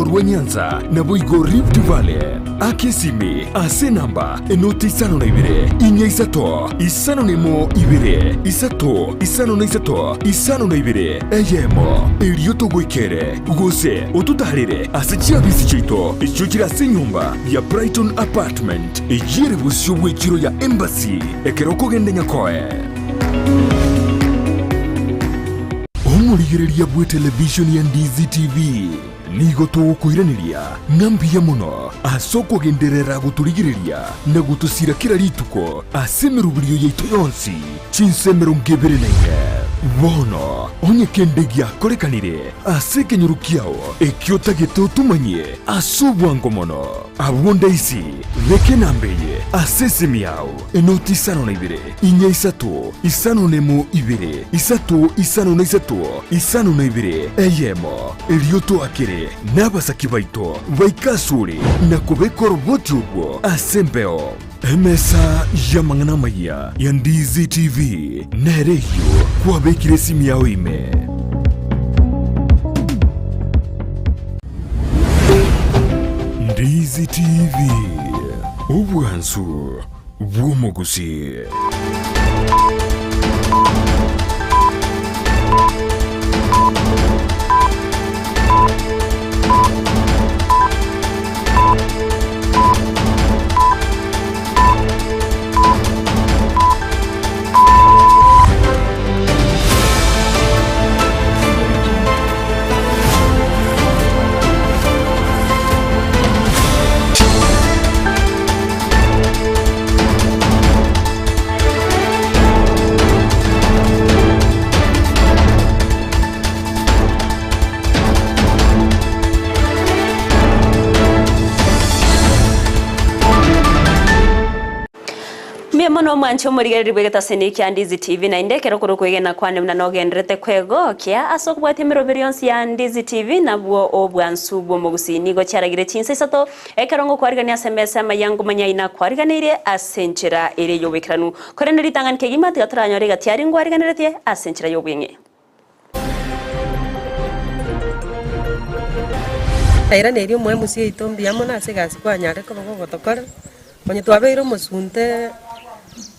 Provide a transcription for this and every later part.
rwa Nyanza na boigo Rift Valley. Akesimi ase namba enoti isano na ibire inya isato isano nemo ibire isato isano na isato isano na ibire eyemo elioto gwekere gose otutarire ase chiabisi chito ichukira ase nyumba ya Brighton Apartment ejire busyo bwekiro ya Embassy ekeroko gende nyakoe. Omurigereria bwe television ya Ndizi TV nigo tukuiraniria nambia muno asoko genderera guturigireria na gutusira kira rituko asemerubirio yaitu yonsi Chinsa merungebere naire bono onye kendegia korekanire aseke nyurukiao ekiota geto tumanye asubwango mono abonda isi reke nambeye asesemi yao enoti isano na ibire inya isato isano nemo ibire isato isano na isato isano na ibire eyemo elioto akire n'abasaki baito baikasuri na kubekora ubwoti ubwo asembeo emesa yamangana Amayia ya Ndizi TV nereyo kwabekire simu yao ime Ndizi TV ubwansu bw'umugusii. Mono mancho murigereri bwegeta seniki ya Ndizi TV na indekero kuro kwegena kwane mna nogendrete kwego kia asokubwate miroberi yonsi ya Ndizi TV na bwo obwansu bwo mugusii nigo cyaragire Chinsa Isato ekarongo kwarigania SMS amayangu manyaina kwariganire asenchera ere yobekranu korene ritanganike gimati gatranya rega tiari ngwariganirete asenchera yobwenge Aira neri mwe musie itombi amona asegasi kwanyare ko gotokora onye twabeiro musunte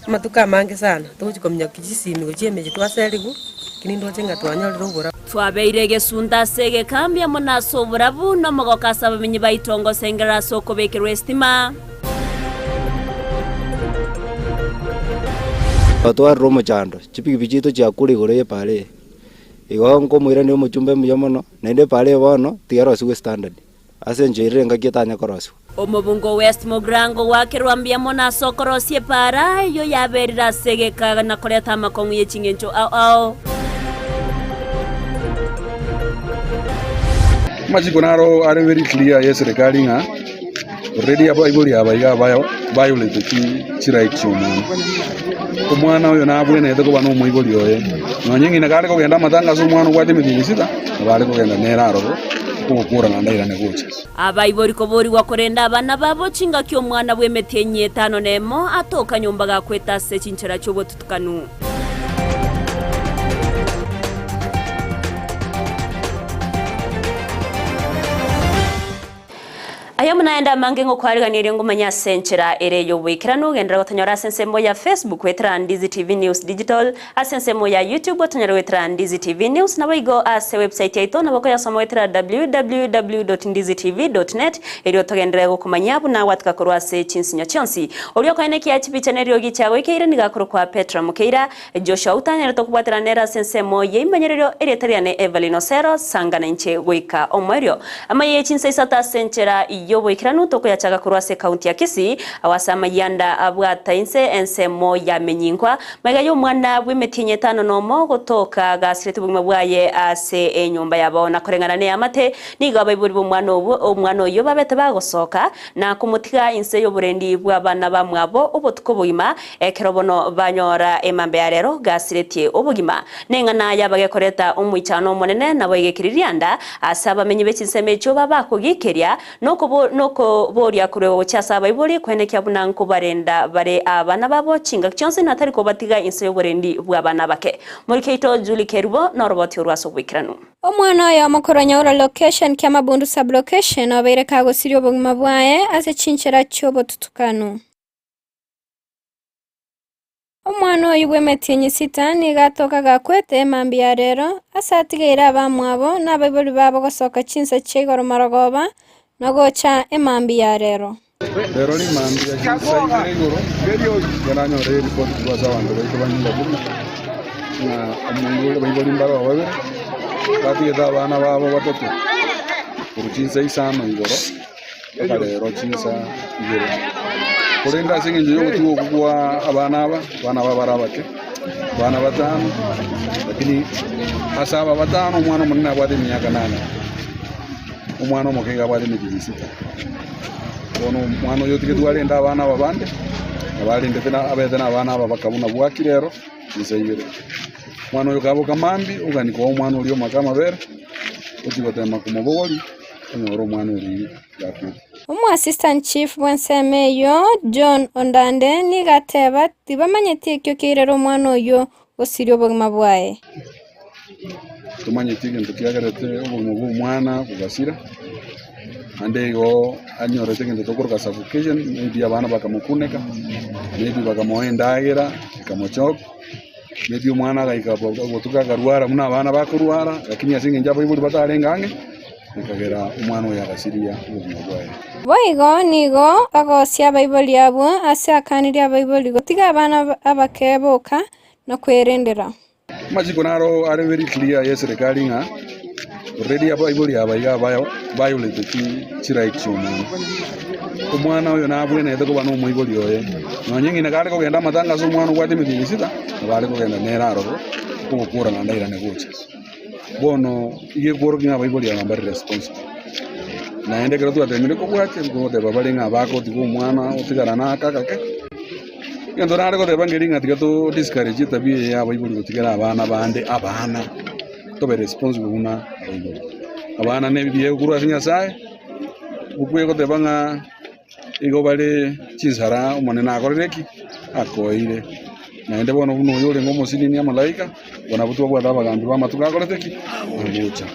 matuka mange sana tuchikomnya Kisii migochiemeje twaserigu kinindo chenga twanyorero ubura twabeire gesunda sege kambia mona soburabu no mogokasa bamenyi baitongo sengera soko bekerwe estima Atwa romo chando chipi bichito cha kuri gore pale igo ngo mwira ni umuchumbe muyomono nende pale bono tigaro siwe standard ase njire ngakitanya korosu Omobungo West Mogrango wakerwambia mona sokorosie para yo yaberira segeka na koleta makongu ye chingencho au Majikonaro are very clear yes regarding already abaiboria abaiga violate ki right human kumwana uyo na abwe nete kuba no muiborio ye nonyingi na kale kugenda matanga so mwana kwate mithigisita bale kugenda neraro kukura na ndaira negocha abaibori kobori wakorenda abana babo chinga kyo mwana bwemetenye 5 nemo atoka nyumba ga kweta se chinchera cyobo tutukanu Ayo mnaenda mangengo kwariganire ngumanya senchera ere yobwikiranu gendera gotonyora sensemo ya Facebook wetra Ndizi TV News Digital asensemo ya YouTube otonyora wetra Ndizi TV News na wigo ase website yaito na bakoya somo wetra www.ndizitv.net eri otogendera gukumanya buna watkakorwa ase chinsinya chonsi olio kaine kya chipichanerio gichago ikeire nigakoro kwa Petra Mukeira Joshua Auta nero tokubwatira nera sensemo ye imanyererio eri etariane Everline Osero sangana inche goika omwerio Amayia Chinsa Isato senchera yobo ikiranu toko ya chaga kurwase kaunti ya Kisii awasama yanda abwata inse ensemo ya menyingwa magayo mwana bwemetinye 5 nomo gotoka gasirete bugima bwaye ase enyumba yabo nakorengana ne amate niga bayiburi bumwana omwana yo babete bagosoka na kumutiga inse yo burendi bwabana bamwabo obotuko bugima ekerobono banyora emambe ya rero gasirete obugima nengana yabagekoreta omwichano monene nabo yegekiririanda asaba menyi bekinseme cyo babakugikeria no ko boria kureo chasa baibori kwenekya bunanko barenda bare abana babo chinga kyonse natari ko batiga inse yoborendi bw'abana bake muri keito Julie Kerubo noroboti urwaso bwikiranu omwana yo mukoronya ura location kya mabundu sub location obere kago sirio buguma bwaye ase chinchera cyobo tutukanu omwana oyo bwemetinyi sitani gatoka gakwete mambia rero asatigeira abamwabo n'abaiboli babo gosoka Chinsa chegoro marogoba nogocha emambia rero ni mambia Chinsa igoro yananyo report kwa zawandu bayitubanyinda bumu na amungule baiboli mbaro babere batigeta abana babo batatu Chinsa isano igoro bakarero Chinsa igoro kurenda singinje yo kutugo kugwa abana barabake bana batano lakini asaba batano umwana munene abade myaka 8 umwana omukega abade mijisi ono umwana yo tige twalenda abana babande abalinde tena abedena abana babakabuna bwakirero nisayire umwana yo kabo kamambi uganiko umwana uli omakama bere utibotema kumoboli onoro umwana uli yakuru assistant chief wensemeyo John Ondande ni gateba tibamanyete kyo kirero omwana oyo osirio buguma bwaye tumanyete kintu kyagarete obuguma bw'omwana kugasira andego anyorete kintu tokorka suffocation maybe abana bakamukuneka maybe bakamoendagera ikamochok maybe omwana gaikabo gotuka garwara muna abana bakurwara lakini asinge njabo ibuli batarengange nikagera umwana oyo agasiria obuguma bwaye boigo nigo agosia baiboli abo ase akaniria baiboli gotiga abana abakeboka no kwerendera majiko naro are very clear yes serikali nga already baiboli abaiga violate chi right cy'umuntu umwana oyo nabwe nete ko bano muiboli oye nonyengi nakale kugenda matanga zo umwana gwate mibinisita bale kugenda neraro kumukura ndandaira negocha bono iye gorginga baiboli abambari responsible naende kero tu atemire ko bwate ngo de babalinga bako tiku mwana utigara na kakake ngendo nare ko de bangelinga tigato discourage tabi ya baibuli kutigara abana bande abana to be responsible una baibuli abana ne biye kuru asinya sai ukwe ko de banga igo bale Chinsara umone na koreki akoire naende bono buno yole ngomo sinini ya malaika bona butu bwa dabagambi ba matuka koreteki ngucha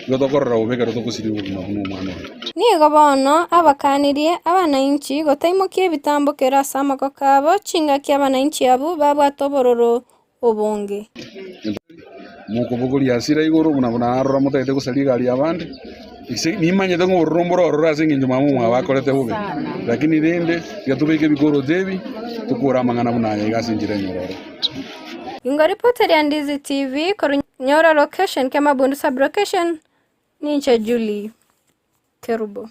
gotokorra ubeka rotokusiriwe kuma kuno mwana nigo bono abakanirie abananchi gotaimokie bitambo kera samako kabo chinga kya abananchi abo babwatobororo obonge muko buguli asira igoro buna arora mutaite kusaliga ali abandi nimanye tango urumboro orora singinje mamu mwabakorete bube lakini rende yatubeke bigoro debi tukura mangana bunanya igasinjire nyororo Inga reporter ya Ndizi TV koronyora location kama bundu sub location nincha Julie Kerubo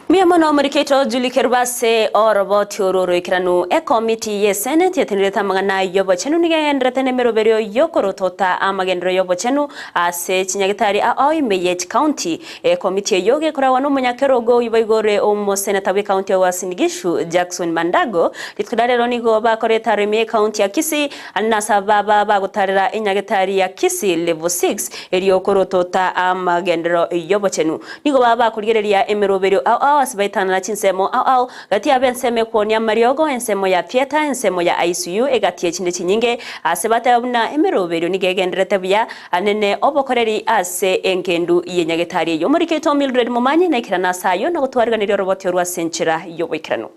Miyamono muriketo Julie Kerubase orobo tiororo ikiranu committee ye senate yatinireta magana yobo chenu nigendrete nemeroberio yokorotota amagendro yobo chenu ase chinyagitari Amayia county committee yoge korawa no munyakerogo yibaigore omo senator we county wa Sinigishu Jackson Mandago litkudare ronigo bakoreta reme county ya Kisii anasa baba bagotarira inyagitari ya Kisii level 6 eriyokorotota amagendro yobo chenu nigo baba kurigereria emeroberio asibaitana na chinsemo au gati abenseme kuonia mariogo ensemo ya theater ensemo ya ICU egati chinde chinyinge asebata buna emeroberio nigegendrete bya anene obokoreri ase enkendu yenyagetari yo muri keto Mildred Mumanyi na ikirana sayo no gutwariganira roboti rwa senchira yo wikirano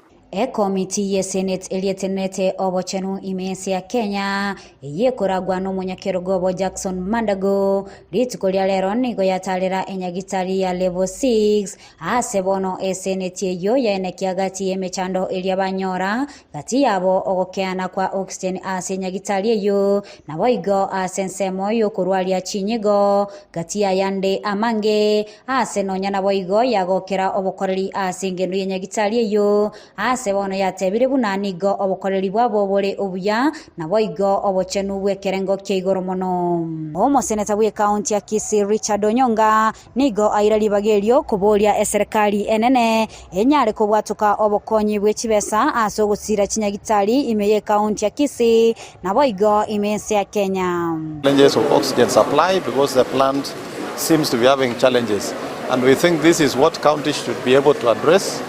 committee ye senate elietenete obochenu imensi ya Kenya yekoragwa no munyakerogo Jackson Mandago litikolia lero nigo yatalera enyagitari ya level 6 asebono senate yo yaenekia gati emechando eliabanyora gati yabo ogokeana kwa oxygen asenyagitari yo naboigo asensemo yo kurwalia chinyigo gati ya yande amange asenonya naboigo yagokera obokoreri asengendo yenyagitari yo sebono yatebire bunanigo obukoreri bwabo bole obuya naboigo obochenu bwekerengo kyeigoro mono omo senator we county ya Kisii Richard Onyonga nigo airali bagelio kubolia serikali enene enyare kubwatuka obokonyi bwechibesa asogusira chinyagitari imeye county ya Kisii naboigo imense ya Kenya challenges of oxygen supply because the plant seems to be having challenges. and we think this is what counties should be able to address.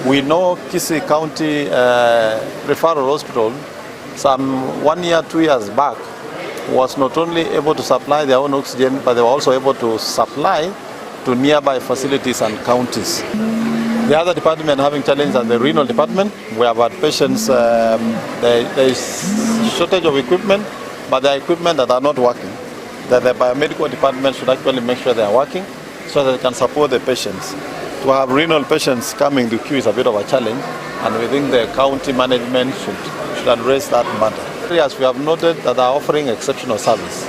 We know Kisii County Referral Hospital, some 1 year, 2 years back, was not only able to supply their own oxygen, but they were also able to supply to nearby facilities and counties. The other department having challenges are the renal department. We have had patients, there is shortage of equipment, but there are equipment that are not working. That the biomedical department should actually make sure they are working so that they can support the patients. To have renal patients coming to queue is a bit of a challenge, and we think the county management should address that matter. Areas we have noted that are offering exceptional service.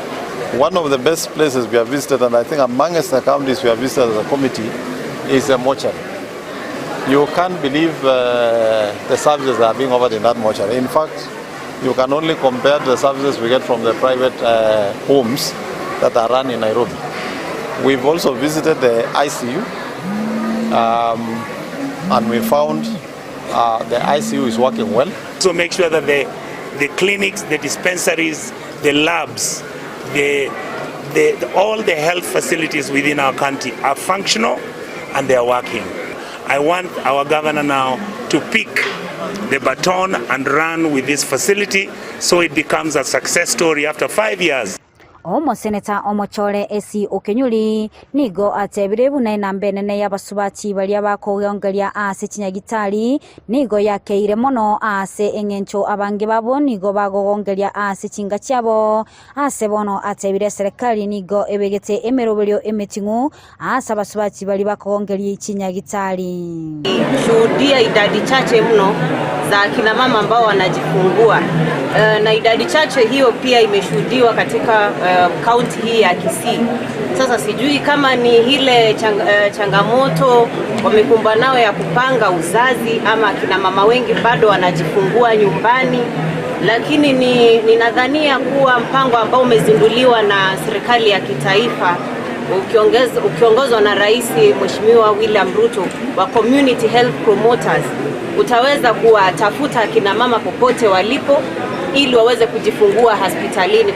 One of the best places we have visited, and I think amongst the counties we have visited as a committee, is a mortuary. You can't believe the services that are being offered in that mortuary. In fact, you can only compare the services we get from the private homes that are run in Nairobi. We've also visited the ICU, and we found the ICU is working well. So make sure that the clinics, the dispensaries, the labs, all the health facilities within our country are functional and they are working. I want our governor now to pick the baton and run with this facility so it becomes a success story after 5 years. Omo Senator Omochole esi Okenyuli nigo atebire buna inambe nene y'abasubachi balia bakoyongeria ase chinyagitali nigo yakeire mono ase engencho abange babo nigo bagogongeria ase chinga cyabo ase bono atebire serikali nigo ebegete emerobelio emetingu ase abasubachi bali bakogongeria chinyagitali. Shuhudia idadi chache mno za kina mama ambao wanajifungua na idadi chache hiyo pia imeshuhudiwa katika kaunti hii ya Kisii. Sasa sijui kama ni ile changamoto wamekumbana nao ya kupanga uzazi ama kina mama wengi bado wanajifungua nyumbani, lakini ninadhania kuwa mpango ambao umezinduliwa na serikali ya kitaifa ukiongozwa na Rais Mheshimiwa William Ruto wa Community Health Promoters utaweza kuwatafuta kina mama popote walipo ili waweze kujifungua hospitalini.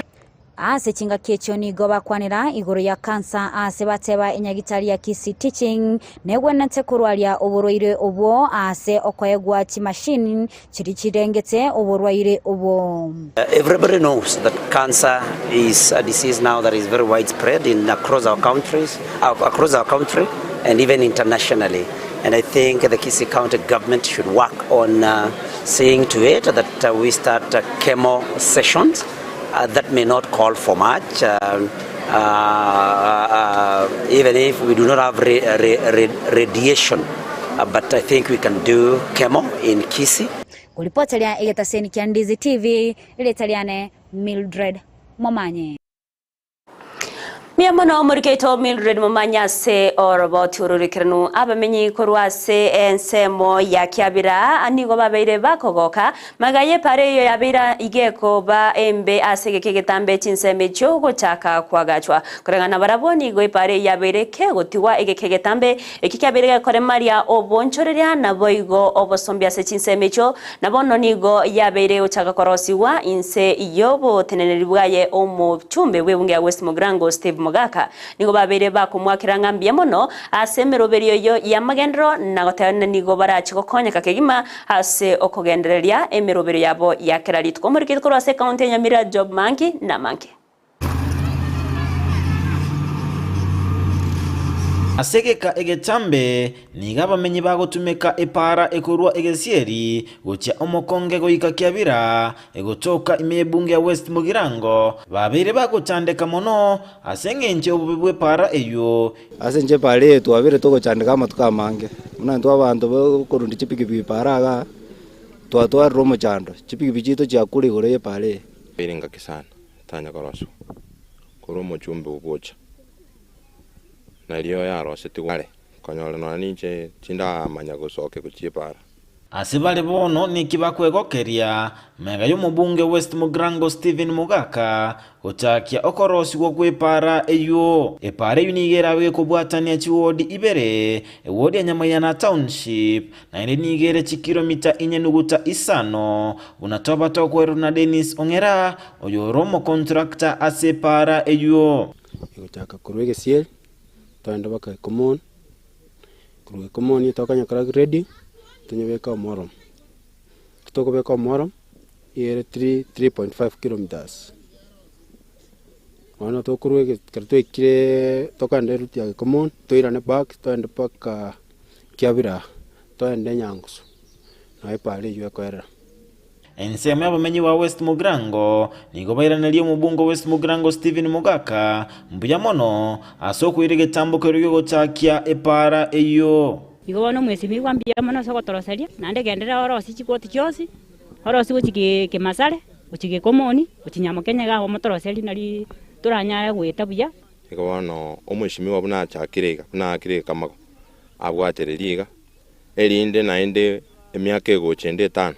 Ase chinga kecho ni goba kwanira iguru ya kansa ase bateba enyagitari ya Kisii teaching negwe nate kurwalia oborwaire obwo ase okoyegwa chi machine chirengete oborwaire obwo. Everybody knows that cancer is a disease now that is very widespread across our country and even internationally. And I think the Kisii County government should work on seeing to it that we start chemo sessions. That may not call for much, even if we do not have radiation, but I think we can do chemo in Kisii. Kulipotelea egetaseni kia Ndizi TV, iletaliane Mildred Momanye. Miamono muriketo Mildred Momanya se oroboti ururikiranu abamenyi korwa se ensemo ya kiabira anigo babeire bakogoka magaye pare yo yabira igeko ba embe asege kegetambe chinseme cyo gochaka kwagachwa kurengana baraboni go pare yabere ke gotiwa egekegetambe ekikyabere kore Maria obonchoreria na boigo obosombia se chinseme cyo nabono nigo yabere ochaka korosiwa inse iyobo tenenelibwaye omo chumbe webunge ya West Mogrango Steve Mogaka nigo babere bakumwakira ngambia mono asemeroberio yo ya magendro na gotana nigo barachi gokonya kakegima ase okogendereria emeroberio yabo ya keralit komurikito ko ase county Nyamira job manki na manki asegeka egetambe niga bamenyi bagotumeka epara ekorwa egesieri gocha omokonge goika kiabira egotoka imebunge ya West Mugirango babere bagochandeka mono asengenje obubwe para eyo asenje pale twabere togochandeka matuka mange muna ntwa bantu bokorundi chipiki paraga twatwa romo chando chipiki chito cha kuli gore pale biringa kisana tanya koroso koromo chumbe ubocha na rio yaro setigwale konyole no ninche chinda manya gosoke kuchipara asibale bono nikibakwegokeria mega yo mubunge West Mugirango Stephen Mogaka otakia okorosi gwepara eyo epare yunigera we kubwatania chiwodi ibere ewodi Amayia township na ine nigere chikilomita 4.5 unatoba tokweru na Dennis Ongera oyoromo contractor asepara eyo igotaka kurwege siel twanda baka common Kuruge komoni tokanya kara ready tunyebeka morom. Tutokobeka morom yere 3.5 kilometers. Wana tokuruge kartu ikire tokande ruti ya komon toirane back toende paka Kiabira toende Nyangusu. Na ipale ywe kwera. Ensema y'abamenyi wa West Mugrango nigo bairanaria mubungo West Mugrango Steven Mugaka mbuya mono asokwire gitambuko ryo chakia epara eyo igo bono mwesimi kwambia mono sogotoroseria nande gendera orosi chikoti kyosi orosi gochige kemasare gochige komoni gochinyamo Kenya ga motoroseri nari turanyara gweta buya igo bono omwesimi wa buna chakirega buna kirega mago abwatereriga erinde nainde emyaka egochende 5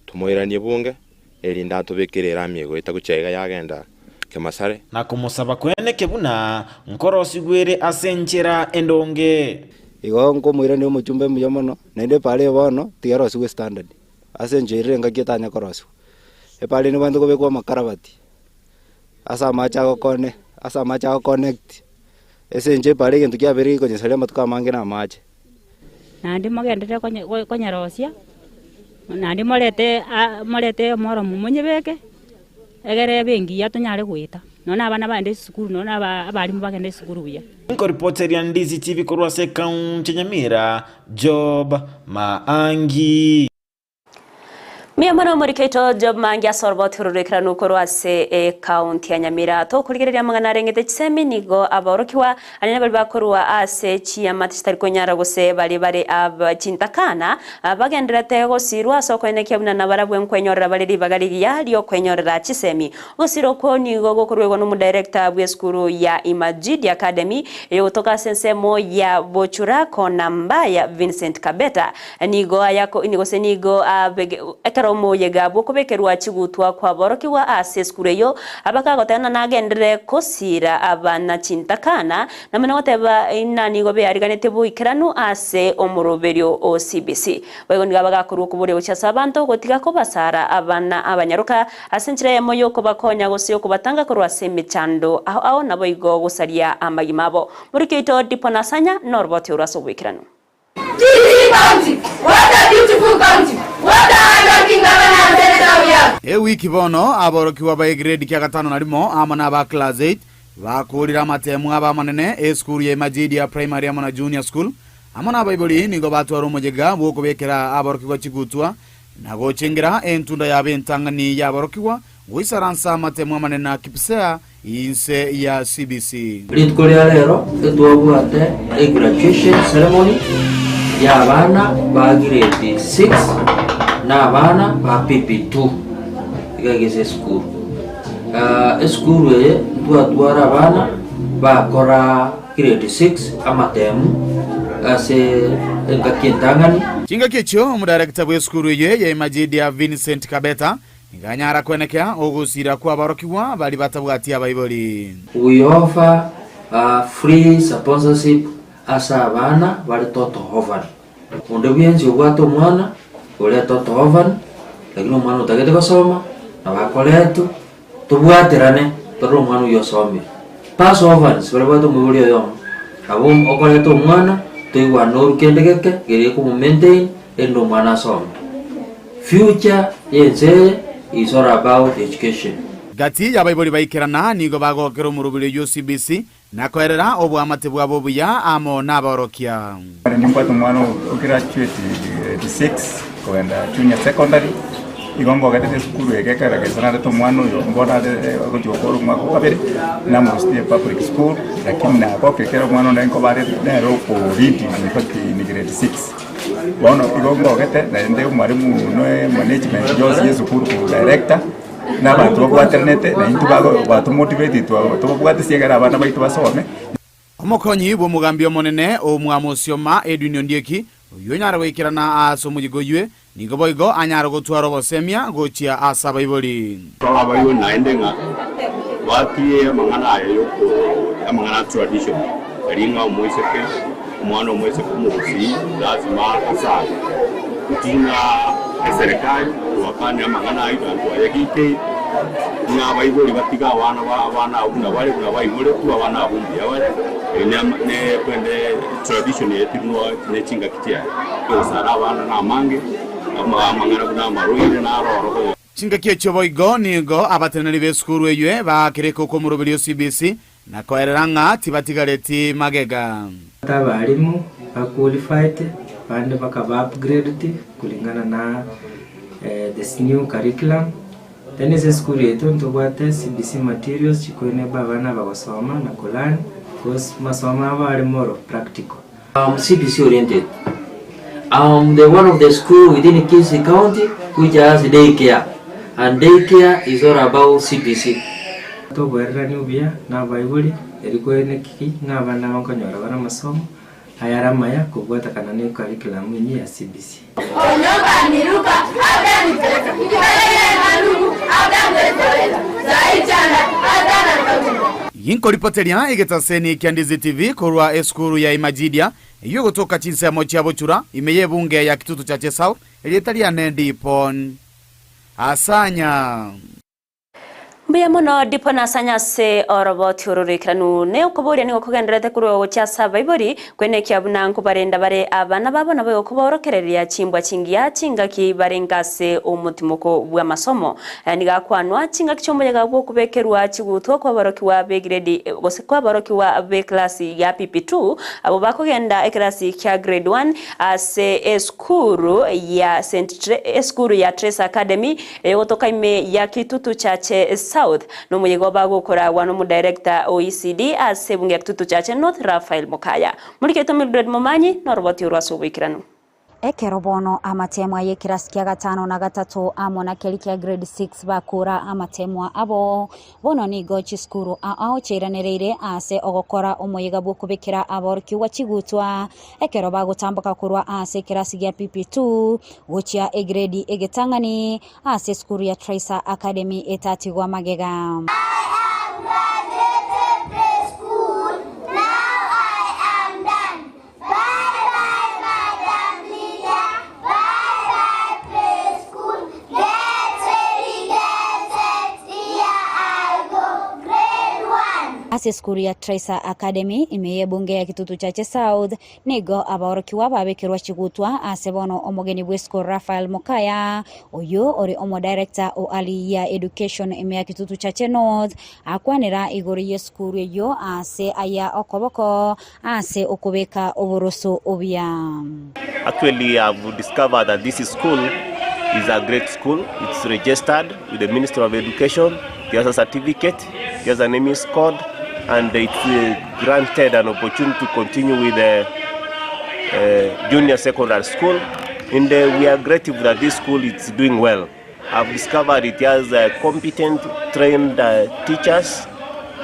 tumoiranie bunge erinda tubikirira miego itaguchega yagenda kemasare na kumusaba kwene kebuna nkorosi gwere asenchera endonge igo ngomwiranie omujumbe muya mono nainde pale bono tiarosi we standard asenchera ngakitanya korosi epale ni bantu kobekwa makarabati asa macha connect esenche pale kintu kya beri ko nyesale matuka mange na mache nandi magendere konyarosia nandi morete moro munyebeke egere bengi yatunyare gwita nona abana bande sukuru nona abarimu bagende sukuru buya Nko reporter ya Ndizi TV kurwase kaunti Nyamira Job Maangi Miyamano muriketo Job Maangi asorbo tururikira nukurwase kaunti ya Nyamira to kurigereria mangana rengete chisemi nigo aborokiwa anene bali bakorwa ase chiyama tistari konyara gose bali abachintakana bagendera tego sirwa soko enekia buna nabarabwe nkwenyorera bali bagaliya lyo kwenyorera chisemi osiro ko nigo gokorwego no director bwe skuru ya Imagidi Academy yotoka sensemo ya Bochura kona mbaya Vincent Kabeta nigo ayako nigo Karomo yegabo kubekerwa chigutwa kwa borokiwa ase skureyo abakagotana nagendere kosira abana chintakana namana wateba inani gobe ariganete buikiranu ase omuroberio o CBC bego ngabagakuru kubure ucyasa abantu gotiga ko basara abana abanyaruka asenchire yemoyo ko bakonya gosiyo kubatanga korwa semechando aho nabo igo gusaria amagimabo muri kito diponasanya norboti uraso buikiranu Kisii County, what a beautiful country. What a working governor senator. Wiki bono aborokiwa ba grade kya gatano narimo amana ba class 8 bakurira matemu abamanene school ya Imagidi primary amana junior school amana baiboli nigo batwara umujega bwo kubekera aborokiwa chigutwa nago chengira entunda ya bentangani ya aborokiwa wisaransa matemu amanene kipsea inse ya CBC Ritkoria lero etwabwate graduation ceremony ya abana ba grade 6 na abana ba PP2 igageze school school ye twatwara abana bakora grade 6 amatemu ase ngakintangani kinga kicho mu director bwe school ye ya Imagidi ya Vincent Kabeta nganyara kwenekea ogusira kwa barokiwa bali batabwati abayiboli we offer free sponsorship asa abana bali toto hovan unde byenzi obwato mwana ole toto hovan lakini mwana utagete gusoma na bakoletu tubwaterane toro mwana yosome pass hovan sibale bwato mubuli yo abo okoleto mwana toigwa no kendegeke gere ku maintain endo mwana some future yenze is all about education. Gati ya baiboli baikirana nigo bagokero mu rubiri UCBC nakorera obwamate bwabo buya amo naborokia. Nimpata mwana graduate 6 kwenda junior secondary igombo gatete skulu yekekera kesana to mwana yo mbona akujokoro mwako kabere na mostie public school lakini na akokekera mwana ndenko bare nero ko viti ni grade 6 bono igombo gete na ende mwalimu no management yose yesukuru ko director na bantu bakwatenete na intu bato motivate to bakwatisiegera abana baitu basome omokonyi bo mugambio monene o mwamosioma Edwin Ndieki uyo nyara wikirana aso mujigoywe nigo boigo anyara gotwaro bosemia gochia asa baiboli abayo naendenga watie mangana ayo amangana tradition ringa moiseke mwana mwese kumusi lazima asali tinga serikali wakani amangana ayo ndio yakite na baiboli batiga wana una wale kuna baiboli tu wana abumbi wale ne kwende tradition yetu ne chinga kitia yo sarabana na mange amangana kuna maruire na roro chinga kiecho boigo nigo abateneri beskuru eywe bakireko ko murubiri CBC na koeranga tibatigareti magega tabarimu qualified bande bakaba upgraded kulingana na this new curriculum. Then is a school yetu ntobate CBC materials chikoine babana bagosoma na kulani because masoma bari more practical. CBC oriented. The one of the school within Kisii County which has daycare, and daycare is all about CBC. To bwerra nyubia na Bible erikoine kiki ngabana bankonyora bana masomo ayara maya kubwata kana ne curriculum yenye ya CBC. Onyoka niruka hata niteka malugu hata niteka zaichana hata na Yinko ripoteria igetaseni kia Ndizi TV korwa eskuru ya Imajidia iyo kutoka Chinsa ya mochi ya bochura imeye bunge ya kitutu cha South ilitalia nendi ipon asanya Mbuya muno ndipo nasanya se oroboti ururikiranu ne ukuburia ni kugenderete kuri wo cha Survivor kwene kyabuna nkubarenda bare abana babona bo kuborokereria chimbwa chingia chinga kibarengase umutimuko bwa masomo ni gakwanwa chinga kichombo yagabwo kubekerwa chigutwa kwa baroki wa B grade gose kwa baroki wa B class ya PP2 abo bakogenda class ya grade 1 ase eskuru ya eskuru ya Trace Academy yotoka ime ya kitutu chache South no muyego bagukora wano mu director OECD asebunge ya kitutu chache North Rafael Mukaya muliketo Mildred Momanyi no roboti urwasubikiranu Ekerobono amatemwa y'ekirasi kya gatano na gatatu amona keli kya grade 6 bakura amatemwa abo bono nigo chiskuru ao chiranereire ase ogokora omuyiga bwo kubikira aborki wa chigutwa ekero bagutambuka kurwa ase kirasi kya PP2 gochya egrade egetangani ase skuru ya Trace Academy etatigwa magega ase skuru ya Trace Academy imeye bunge ya kitutu chache South nigo aboroki wababekirwa chigutwa ase bono omogeni bwesko Rafael Mukaya oyo ori omo director o Amayia education imeye kitutu chache North akwanira igori ye skuru yo ase aya okoboko ase okubeka oboroso obya. Actually, I've discovered that this school is a great school. It's registered with the Ministry of Education. It has a certificate, it has an NMS code, and it's granted an opportunity to continue with the junior secondary school. And we are grateful that this school is doing well. I've discovered it has competent, trained teachers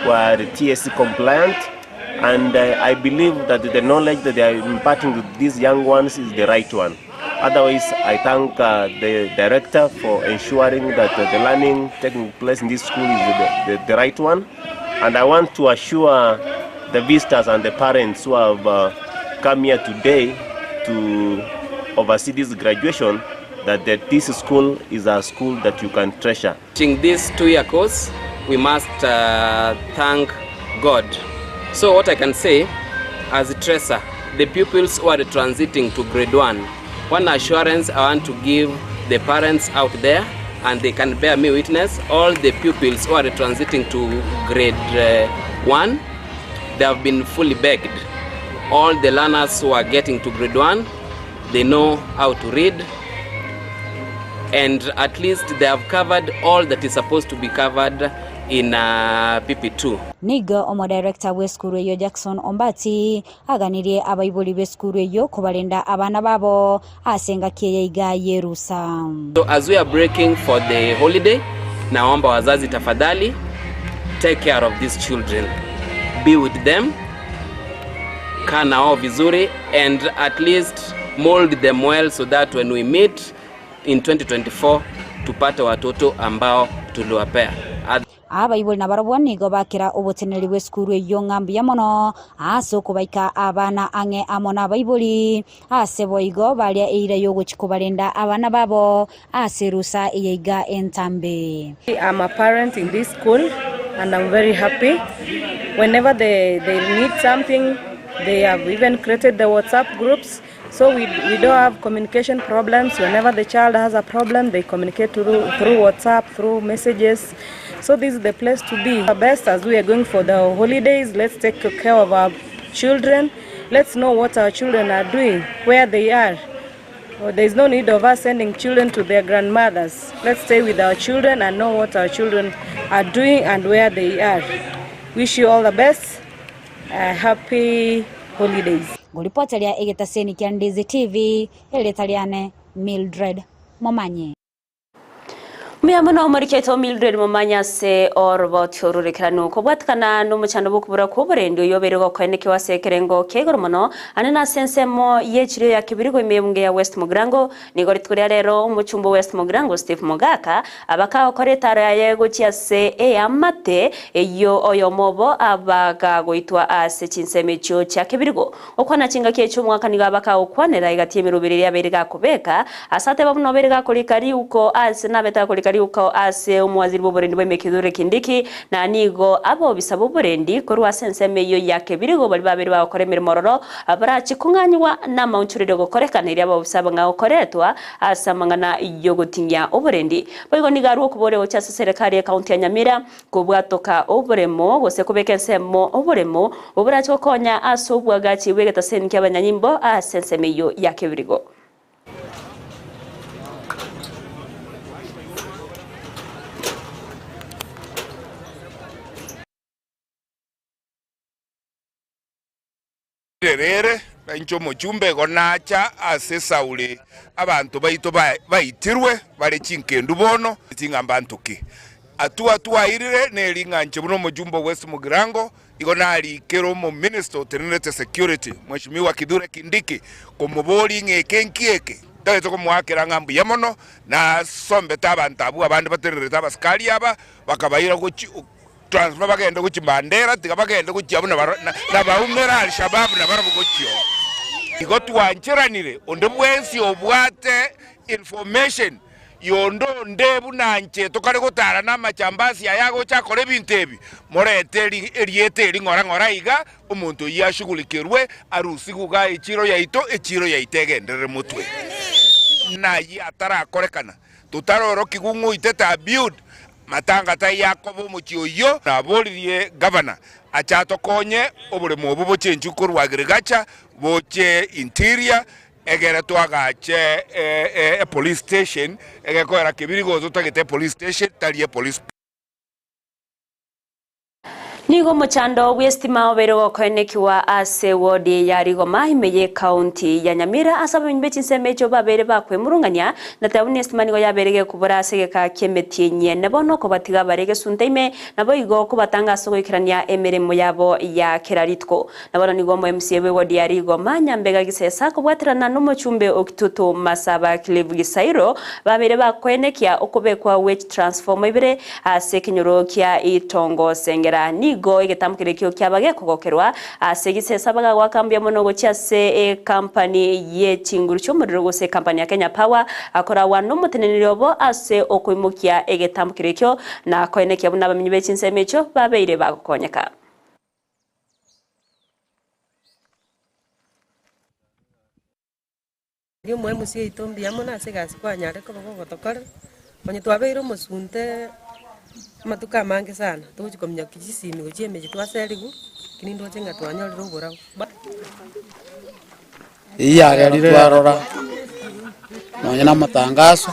who are TSC compliant, and I believe that the knowledge that they are imparting to these young ones is the right one. Otherwise, I thank the director for ensuring that the learning taking place in this school is the right one. And I want to assure the visitors and the parents who have come here today to oversee this graduation that this school is a school that you can treasure. In this 2-year course, we must thank God. So what I can say, as a tracer, the pupils who are transiting to grade 1 assurance I want to give the parents out there, and they can bear me witness, all the pupils who are transiting to grade 1, they have been fully bagged. All the learners who are getting to grade 1, they know how to read, and at least they have covered all that is supposed to be covered in PP2. Niga omo director we skuru yo Jackson Ombati aganirie abayiboli be skuru yo kubalenda abana babo asenga kiyeiga Yerusa. So as we are breaking for the holiday, naomba wazazi tafadhali take care of these children. Be with them, kaa nao vizuri, and at least mold them well so that when we meet in 2024 tupate watoto ambao tuliwapea. Abayiboli nabarabwa nigo bakira oboteneri we skuru yo ngambi yamono aso kubaika abana ange amona abayiboli ase boigo balia eira yo gochikubalenda abana babo ase rusa eyeiga entambe. I'm a parent in this school and I'm very happy whenever they need something, they have even created the WhatsApp groups. So we don't have communication problems. Whenever the child has a problem, they communicate through WhatsApp, through messages. So this is the place to be. The best as we are going for the holidays, let's take care of our children. Let's know what our children are doing, where they are. There is no need of us sending children to their grandmothers. Let's stay with our children and know what our children are doing and where they are. Wish you all the best. Happy holidays. Guripoteria igitaseni kia Ndizi TV, Elitaliane Mildred Momanye. Miamuno mariketo Mildred Momanya se orbo tyorurikiranu kubwatkana n'umucano bukubura kuburendo yoberego kweneke wasekerengo kegoromono anana sensemo yechiro ya kibirigo imembwe ya West Mugrango nigori tkuria rero umuchumbo West Mugrango Steve Mugaka abaka okoretara yego chiase amate eyo oyo mobo abaga goitwa ase Chinsa cha kibirigo okwana chinga kecho mwaka niga abaka okwanera igatie mirubiri ya beriga kubeka asate babuno beriga kulikari uko ase nabeta kulikari uko ase umwaziri w'uburendi bw'emekidure Kindiki na nigo abo bisaba uburendi korwa sensemeyo yake birigo bali babiri bakoremera mororo abarachi kunganywa na mauncurire gokorekanira abo bisaba ngaho koretwa asamangana iyo gutinya uburendi bego nigaruko kuboreho cya serikali ya county ya Nyamira kubwatoka uburemo gose kubekensemo uburemo uburachi konya asobwagachi wegeta senki abanyanyimbo asensemeyo yake birigo. Rere bancho mujumbe gonacha asesa ule abantu baito baitirwe bale chinkendu bono tingamba ntuki atua irire nelinganche buno mujumbo West Mugrango igonali kero mo minister tenete security mheshimiwa Kidure Kindiki komuboli ngekenkieke taito komwakira ngambu yamono na sombe tabantabu abantu baterere tabaskali aba bakabayira go transfer bagenda kuchibandera tikabagenda kuchiyabuna na baumera al-Shabab na barabugochyo igotu wanchiranire onde bwensi obwate information yondo ndebu nanche tokare gotara na machambasi ayago chakore bintebi morete eriete ngora iga umuntu yashughulikirwe arusi kuga echiro yaitegendere mutwe na yatara korekana tutaroro kigungu iteta build matanga ta Yakobo muchiyo na bolirie governor achato konye obulemo obubo chenjuko rwa agriculture boche interior egera twagache police station egekora kibirigo zotagete police station talie police nigo muchando westima obero koenekiwa ase wodi ya Rigoma imeye county ya Nyamira asaba Chinsa babere bakwe murunganya na tabuni estima nigo yaberege kubura asegeka kemetienye nebono ko batiga barege sunteime nabo igo ko batanga sogo ikirania emeremo yabo ya keraritko nabona nigo mo MCA we wodi ya Rigoma nyambega gisesa ko bwatirana n'umuchumbe okitutu masaba Clive Gisairo babere bakwenekia okobekwa wage transform ibere ase kinyoro kya itongo sengera nigo igetamukire kyo kyabage kogokerwa asegisesa baga wakambya monogo cyase company ye chinguru cyo muriro gose company ya Kenya Power akora wano mutenenirobo ase okwimukia igetamukire kyo na koeneke abuna bamenyi be Chinsa babeire bagokonyeka Yo mwe musie itombi amona segasi kwa nyare ko gotokora onye twabeire musunte matuka mange sana tuchikomnya Kisii ni gochiemeje twaserigu kinindo chenga twanyolero gora iya rero twarora nonye na matangazo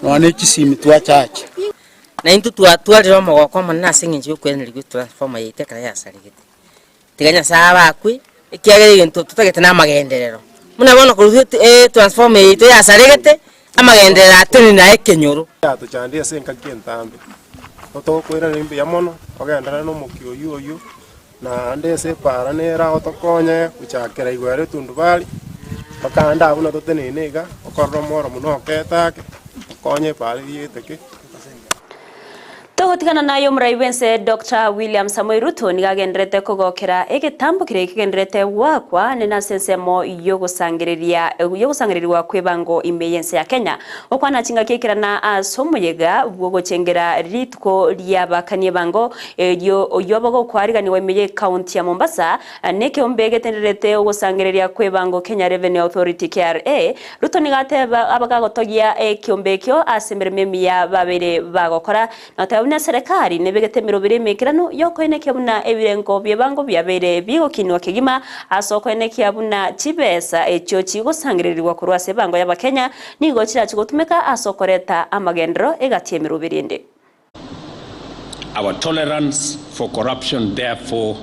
none Kisii twachache na intu twalero mogoko mona singinje kweneri transforma yite kara yasarigite tiganya saba kwi ikiagere into tutagete na magenderero muna bona ko transforma yite yasarigite amagendera atini na ekenyoro yato chandie senka kientambe toto kwera limbe yamono ogendana no mukio yoyo na ndese para nera otokonye kuchakera igwere tundubali bakanda abuna totenenega okorro moro muno ketake konye pali yeteke Tugutigana nayo muraiwense Dr. William Samoei Ruto nigagendrete kugokera egetambo kire kigendrete wakwa nena sensemo yogusangiriria kwebango imeyense ya Kenya okwana chinga kekirana asomoyega bwogochengera ritko lyabakanie bango yobogo kwariganiwa imeye county ya Mombasa neke ombegetenderete ogusangiriria kwebango Kenya Revenue Authority KRA Ruto nigateba abagagotogia kiombekyo asemberememi ya babere bagokora na serikali nebegetemero biremekirano yokoeneke buna ebirengo byebango byabere bigokinwa kigima asokoeneke abuna chibesa echo chigosangiririrwa kurwase bango y'abakenya nigo kira kigotumeka asokoreta amagendro egatiemero birinde. Our tolerance for corruption therefore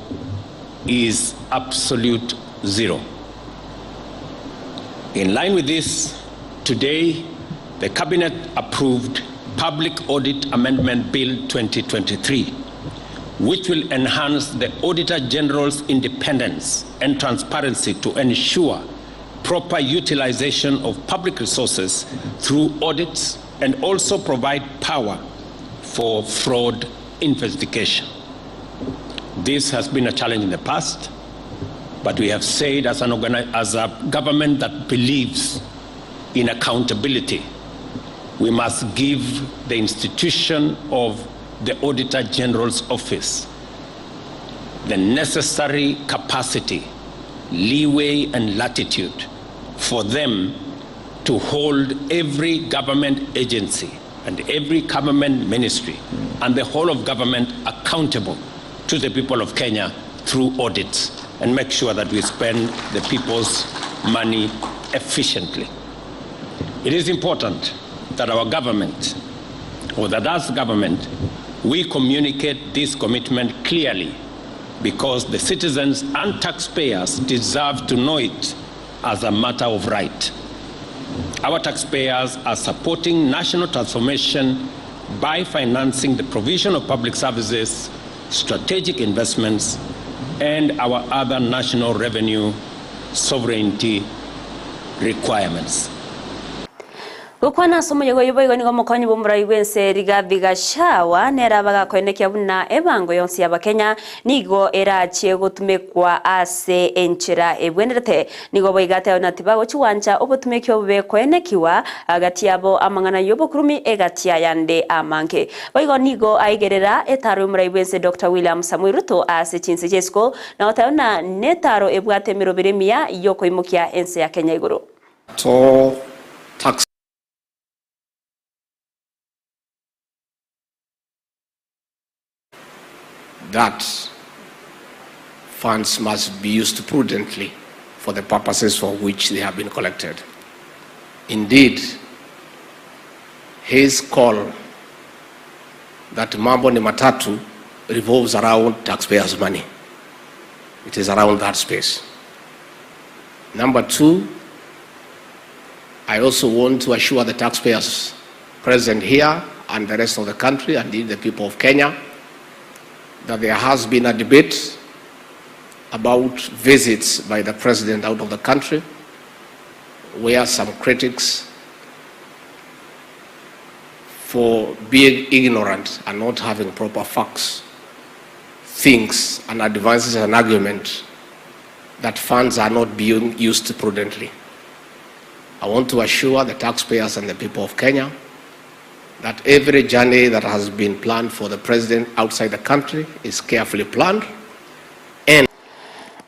is absolute zero. In line with this, today the cabinet approved Public Audit Amendment Bill 2023, which will enhance the Auditor General's independence and transparency to ensure proper utilization of public resources through audits and also provide power for fraud investigation. This has been a challenge in the past, but we have said as a government that believes in accountability, we must give the institution of the Auditor General's office the necessary capacity, leeway, and latitude for them to hold every government agency and every government ministry and the whole of government accountable to the people of Kenya through audits and make sure that we spend the people's money efficiently. It is important that our government, or that as government, we communicate this commitment clearly because the citizens and taxpayers deserve to know it as a matter of right. Our taxpayers are supporting national transformation by financing the provision of public services, strategic investments, and our other national revenue sovereignty requirements. Gukwana somo yogo nigo mokonyi bomurai wense Rigathi Gachagua nera bagakoenekya buna ebango yonsi y'abakenya nigo erachie gutumekwa ase enchera ebwenderete nigo boigate na tibago chiwanja obutumekyo bekoenekiwa agati yabo amangana yobokurumi egati yande amanke boigo nigo aigerera etaro murai wense Dr. William Samoei Ruto ase Chinsa Jesco na otayona netaro ebwate mirobiremia yoko imukia ense ya Kenya iguru to tax that funds must be used prudently for the purposes for which they have been collected. Indeed, his call that mambo ni matatu revolves around taxpayers' money. It is around that space. Number two, I also want to assure the taxpayers present here and the rest of the country, and indeed the people of Kenya, that there has been a debate about visits by the president out of the country, where some critics, for being ignorant and not having proper facts, thinks and advances an argument that funds are not being used prudently. I want to assure the taxpayers and the people of Kenya that every journey that has been planned for the president outside the country is carefully planned.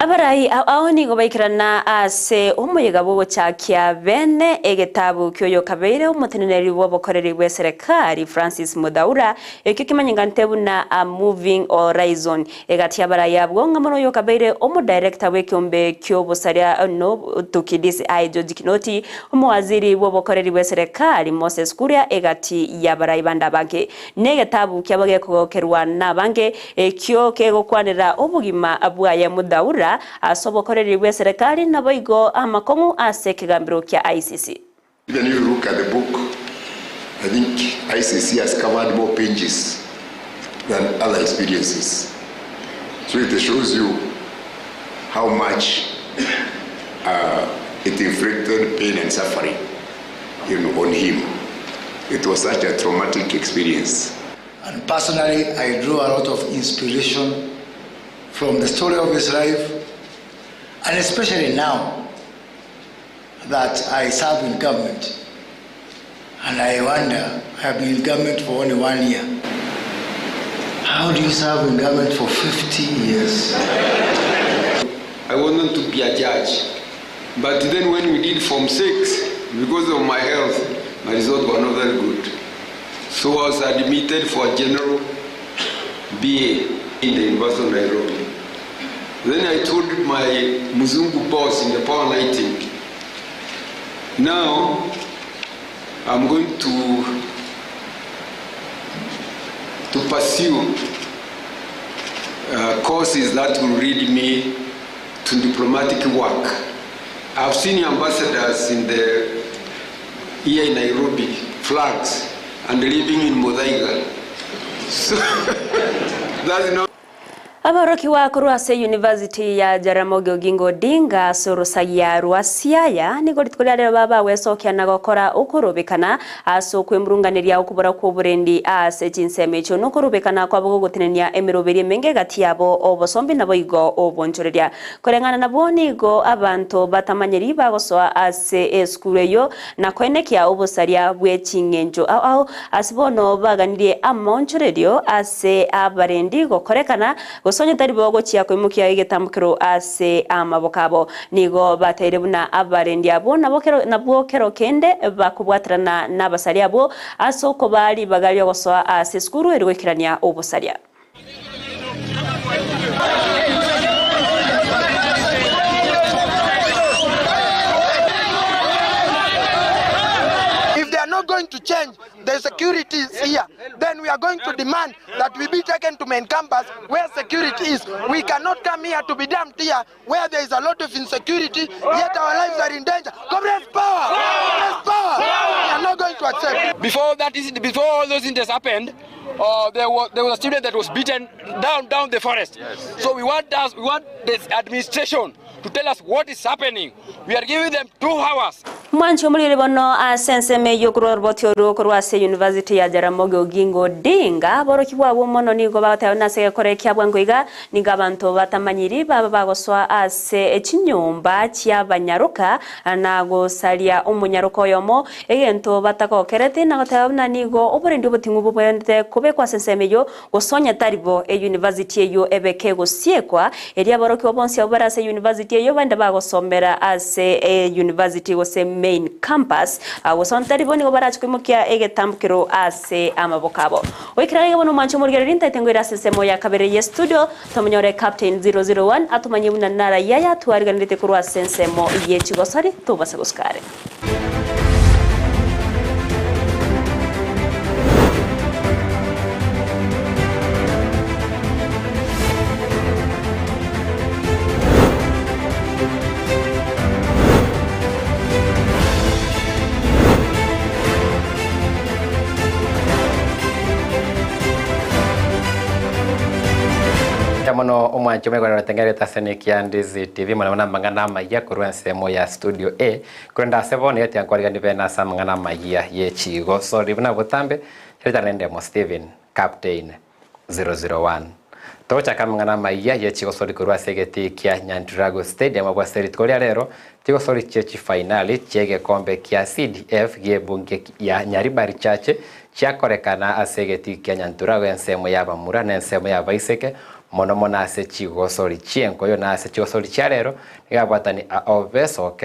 Abarai aoni gobaikirana ase umuyiga bwo chakia bene egetabu kyoyo kabeire umuteneneri wobokoreri bwe serikali Francis Mudaura ekikimanyingante na a moving horizon egati abarai abwo ngamono yo kabeire omu director we kyombe kyobosaria no tukidisi George Kinoti umuwaziri wobokoreri bwe serikali Moses Kuria egati yabarai banda banke negetabu kyabage kokerwa na banke ekyo kego kwanira obugima abwa ya Mudaura asobokoreri bwe serikali na boigo amakongu ase kigambiro kya ICC. When you look at the book, I think ICC has covered more pages than other experiences. So it shows you how much it inflicted pain and suffering on him. It was such a traumatic experience. And personally, I drew a lot of inspiration from the story of his life, and especially now that I serve in government. And I wonder, I have been in government for only 1 year. How do you serve in government for 50 years? I wanted to be a judge. But then when we did Form 6, because of my health, my results were not very good. So I was admitted for a general BA in the University of Nairobi. Then I told my Muzungu boss in the power lighting, now I'm going to pursue courses that will lead me to diplomatic work. I've seen ambassadors here in Nairobi, flags, and living in Modaiga. So that's not. Abaroki wa Kurwase University ya Jaramogi Oginga Odinga sorosagia Rwasiaya nigo ritkolera baba wesokia nagokora ukurubikana aso kwemrunganiria ukubura kuburendi ase Chinsa mecho no kurubikana kwa bugogotinenia emiroberi menge gati yabo obosombi nabo igo obonchoreria korengana naboni go abantu batamanyeri bagosoa ase eskureyo na kwenekia obosaria bwechingenjo au asibono baganirie amonchorerio ase abarendi gokorekana Sonye tari bogo chia kwimukia igetambukiro ase amabokabo nigo batere buna abarendi abo nabokero kende bakubwatrana n'abasari abo asoko bali bagali gosoa ase skuru erwekirania obusaria. Going to change the securities here, then we are going to demand that we be taken to main campus where security is. We cannot come here to be damned here where there is a lot of insecurity, yet our lives are in danger. Comrades, power! Comrades, power! We are not going to accept. Before all those incidents happened, there was a student that was beaten down the forest. Yes. So we want this administration to tell us what is happening. We are giving them 2 hours. Mwancho mulire bono asense meyo kurobotyo Kurwase University ya Jaramogi Oginga Odinga boroki bwabo mono nigo batayo nase korekya bwangoiga niga abantu batamanyiri baba bagoswa ase echinyumba kya banyaruka nago salia umunyaruko yomo egento batakokerete nagotayo nigo oburendi obutingu bubwende kubekwa sense meyo gosonya taribo university yo ebeke gosiekwa eria boroki obonsi obarase university yo bande bagosomera ase university gose main campus wasantari boni gobara chikumukia egetambukiro ase amabokabo oikirage bono mancho murgererinta itengwira sesemo ya kabere ye studio tomonyore captain 001 atumanye buna nara yaya twariganirite kurwa sensemo ye chigosari tubasaguskare. Mono omwancho megora tengereta senekia Ndizi TV mwana mangana Amayia kurwa semo ya studio A kwenda sebone yati ankwariga ndibena samangana Amayia ye chigo so ribuna butambe cheta nende mo Steven captain 001 tocha kamangana Amayia ye chigo so kurwa segeti kia Nyandrago Stadium abwa serit kolia lero chigo so chechi finali chege kombe kia CDF ge bunge ya Nyaribari chache chiakorekana asegeti kia Nyandrago ensemo ya bamura na ensemo ya baiseke mono ase chigosori chienko yo na ase chigosori chiarero igabwatani obeso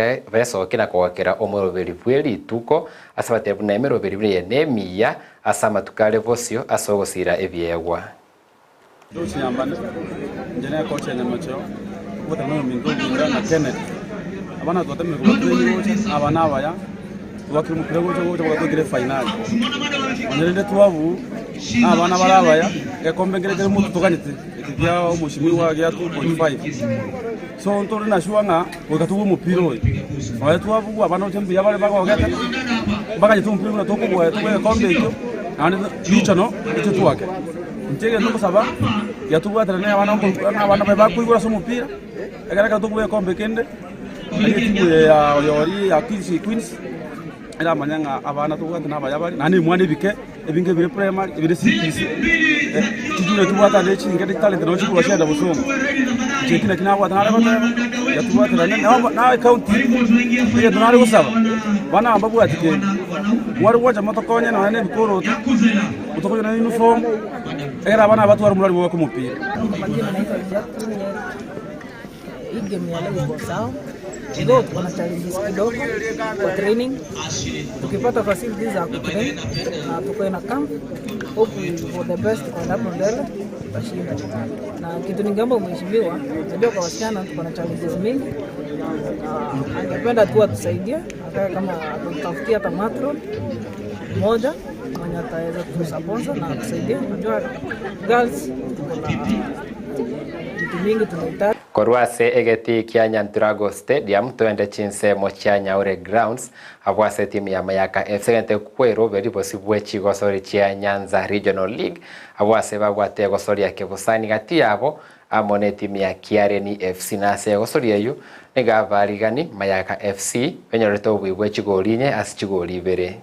kina kwakera omoroberi bweli tuko asabate buna emeroberi bwe nemia asama tukale bosio asogosira ebyegwa dochi yambane njene coach nyamacho botano mingo binga na Kenneth abana twate mingo abana abaya twakiri mupira gocho bakogire final onere twabu abana barabaya ekombe ngere mutu tukanite ya umushimiwa ya 2.5 so ntore na shuanga wakatuwa mupiro wa twabu abana tembe yabale bagogata bagaje mpiro na toko bwa tuwe kombe icyo andi bichano icyo twake ntege nuko saba ya tuwa tane abana bakuigura so mupira agaraka tuwe kombe kende timu ya yori ya Kisii Queens ila manyanga abana tuwa tana bayabali nani mwane bike ebinge bire primary ebire CPC tujune tubata lechi ngati talent no chukua shenda busomo chekina kinabwa tanale bataba yatubata na county ye tunali kusaba bana ambabu atike wari wacha motokonya na ne bikoro utokonya na uniform era bana batwara mulali wo kumupira hii game ya leo iko sawa. Leo tuna challenges kidogo kwa training. Tukipata facilities za kutrain na tuko na camp, hope for the best kwa hapo mbele tutashinda. Na kitu ningeomba mheshimiwa, ndio kwa wasichana tuko na challenges mingi. Angependa tu atusaidie kama tutafutia hata matron moja mwenye ataweza kutusponsor na atusaidie. Unajua girls vitu mingi tunahitaji. Korwase egeti kia Nyanturago Stadium tuende Chinsa mocha Nyaure Grounds abwase timu ya Mayaka FC gente kwero beri bosibwe chigosori chia Nyanza Regional League abwase bagwate gosori ya Kebusani gati yabo amone timu ya Kiareni FC na se gosori eyo negavarigani Mayaka FC benyoreto bwibwe chigorinye as chigori bere.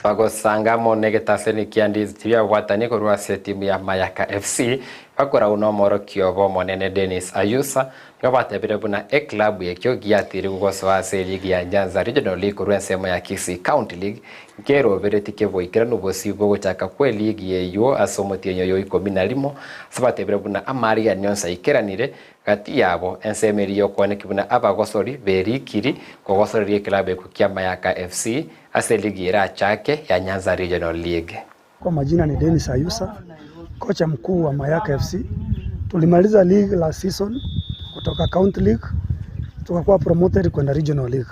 Bagosangamo negetaseni kiandizi tibia watani korwase timu ya Mayaka FC bakora unomoro kiobo monene Dennis Ayusa ngabatebire buna club yekyo giatiri gugoswase ligi ya Nyanza Regional League korwensemo ya Kisii County League ngero beretike boikira nubosi bwo chaka kwe ligi yeyo asomotienyo yo 11 sabatebire buna Amayia nyonsa ikeranire gati yabo ensemeri yo kwanekibuna abagosori berikiri kogosori club ekukia Mayaka FC ase ligi era chake ya Nyanza Regional League. Kwa majina ni Dennis Ayusa, kocha mkuu wa Mayaka FC. Tulimaliza league la season kutoka County League tukakuwa promoted kwenda Regional League.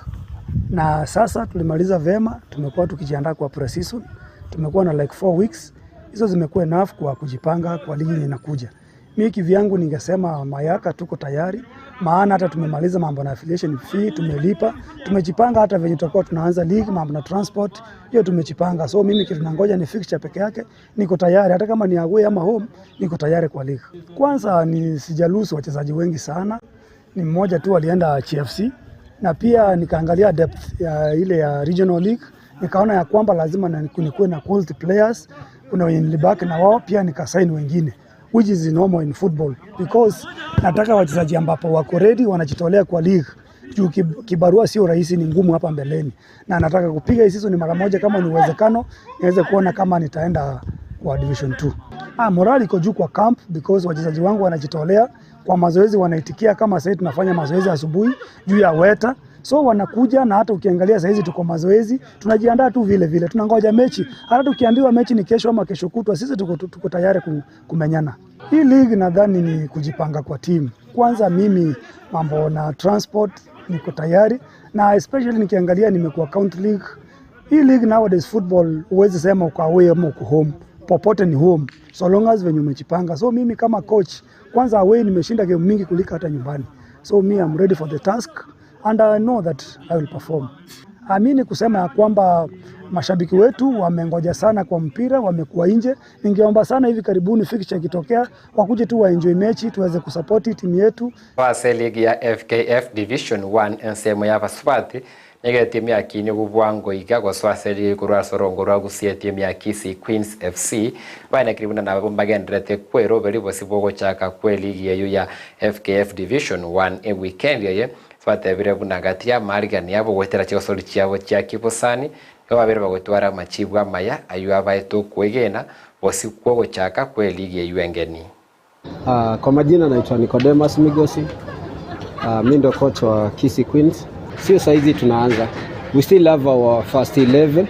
Na sasa tulimaliza vema, tumekuwa tukijiandaa kwa pre-season. Tumekuwa na like 4 weeks. Hizo zimekuwa enough kwa kujipanga kwa ligi inakuja. Mimi kivyangu ningesema Mayaka tuko tayari, maana hata tumemaliza mambo na affiliation fee, tumelipa, tumejipanga hata venye tutakuwa tunaanza league, mambo na transport, hiyo tumejipanga. So mimi kitu nangoja ni fixture peke yake, niko tayari hata kama ni away ama home, niko tayari kwa league. Kwanza ni sijalusu wachezaji wengi sana. Ni mmoja tu alienda CFC na pia nikaangalia depth ya ile ya Regional League, nikaona ya kwamba lazima nikuwe na quality players, kuna wenye nilibaki na wao pia nikasign wengine, which is normal in football because nataka wachezaji ambapo wako ready wanajitolea kwa league. Juu kibarua sio rahisi, ni ngumu hapa mbeleni, na nataka kupiga hii season mara moja kama ni uwezekano, niweze kuona kama nitaenda kwa division 2. Morali iko juu kwa camp because wachezaji wangu wanajitolea kwa mazoezi, wanaitikia kama sasa tunafanya mazoezi asubuhi juu ya weta. So wanakuja, na hata ukiangalia sasa hizi tuko mazoezi, tunajiandaa tu vile vile, tunangoja mechi. Hata tukiambiwa mechi ni kesho ama kesho kutwa, sisi tuko tayari kumenyana. Hii league nadhani ni kujipanga kwa timu. Kwanza mimi mambo na transport niko tayari, na especially nikiangalia nimekuwa county league. Hii league nowadays football huwezi sema uko away ama uko home, popote ni home so long as venye umejipanga. So mimi kama coach, kwanza away nimeshinda game mingi kuliko hata nyumbani. So me I'm ready for the task and I know that I will perform. Amini kusema ya kwamba mashabiki wetu wamengoja sana kwa mpira, wamekuwa nje. Ningeomba sana hivi karibuni fixture ikitokea wakuje tu waenjoy mechi, tuweze kusupport timu yetu. Wase ligi ya FKF Division 1 ensemo ya Baswati nige timu ya Kini gubwango iga goswase ligi kurwa sorongo rwa Gusii timu ya Kisii Queens FC bana kiribuna na bagendrete kwero beri bosibogo chaka kwe ligi yeyo ya FKF Division 1 weekend yeye twatebire bunagati ya marigani yabo gwetera cyosori cyabo cya Kibusani babere bagotwara machibwa maya ayu abayeto kwegena bosi kwogo chaka kwe ligi yeyo engeni. Kwa majina naitwa Nicodemus Migosi. Mimi ndio coach wa Kisii Queens. sio saizi tunaanza. We still have our first 11.